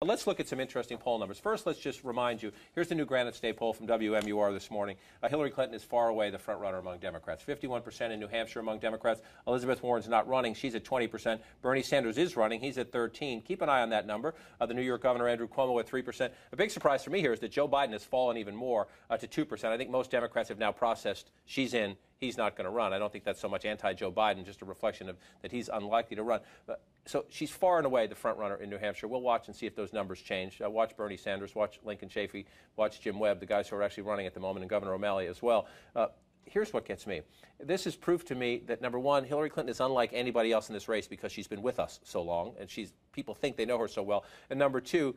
But let's look at some interesting poll numbers. First, let's just remind you, here's the new Granite State poll from WMUR this morning. Hillary Clinton is far away the front runner among Democrats. 51% in New Hampshire among Democrats. Elizabeth Warren's not running. She's at 20%. Bernie Sanders is running. He's at 13%. Keep an eye on that number. The New York Governor Andrew Cuomo at 3%. A big surprise for me here is that Joe Biden has fallen even more to 2%. I think most Democrats have now processed she's in, he's not going to run. I don't think that's so much anti-Joe Biden, just a reflection of that he's unlikely to run. So she's far and away the front runner in New Hampshire. We'll watch and see if those numbers change. Watch Bernie Sanders, watch Lincoln Chafee, watch Jim Webb, the guys who are actually running at the moment, and Governor O'Malley as well. Here's what gets me. This is proof to me that, number one, Hillary Clinton is unlike anybody else in this race because she's been with us so long, and people think they know her so well. And number two,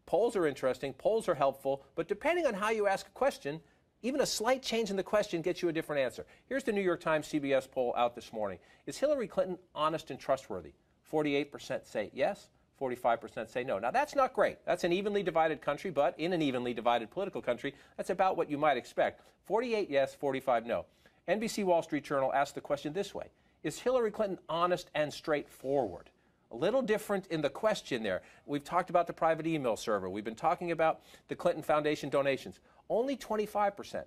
polls are interesting, polls are helpful, but depending on how you ask a question, even a slight change in the question gets you a different answer. Here's the New York Times CBS poll out this morning. Is Hillary Clinton honest and trustworthy? 48% say yes, 45% say no. Now, that's not great. That's an evenly divided country, but in an evenly divided political country, that's about what you might expect. 48 yes, 45 no. NBC Wall Street Journal asked the question this way. Is Hillary Clinton honest and straightforward? A little different in the question there. We've talked about the private email server. We've been talking about the Clinton Foundation donations. Only 25%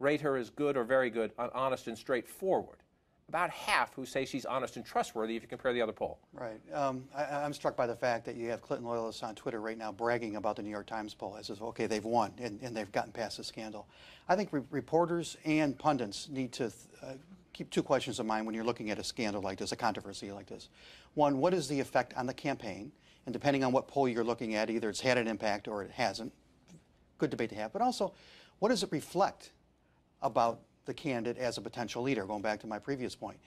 rate her as good or very good on honest and straightforward. About half who say she's honest and trustworthy if you compare the other poll. Right. I'm struck by the fact that you have Clinton loyalists on Twitter right now bragging about the New York Times poll as if, okay, they've won and they've gotten past the scandal. I think reporters and pundits need to keep two questions in mind when you're looking at a scandal like this, a controversy like this. One, what is the effect on the campaign? And depending on what poll you're looking at, either it's had an impact or it hasn't. Good debate to have. But also, what does it reflect about the candidate as a potential leader, going back to my previous point?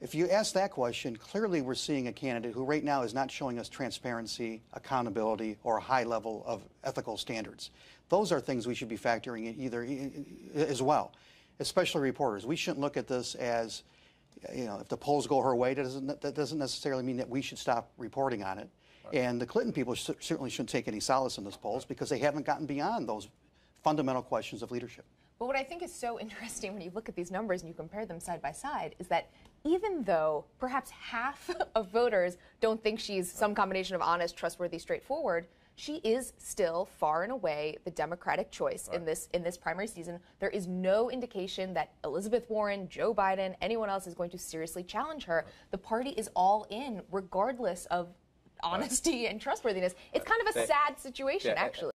If you ask that question, clearly we're seeing a candidate who right now is not showing us transparency, accountability, or a high level of ethical standards. Those are things we should be factoring in either as well, especially reporters. We shouldn't look at this as, you know, if the polls go her way, that doesn't necessarily mean that we should stop reporting on it. Right. And the Clinton people certainly shouldn't take any solace in those polls because they haven't gotten beyond those fundamental questions of leadership. But what I think is so interesting when you look at these numbers and you compare them side by side is that even though perhaps half of voters don't think she's some combination of honest, trustworthy, straightforward, she is still far and away the Democratic choice in this primary season. There is no indication that Elizabeth Warren, Joe Biden, anyone else is going to seriously challenge her. The party is all in, regardless of honesty and trustworthiness. It's kind of a sad situation, actually.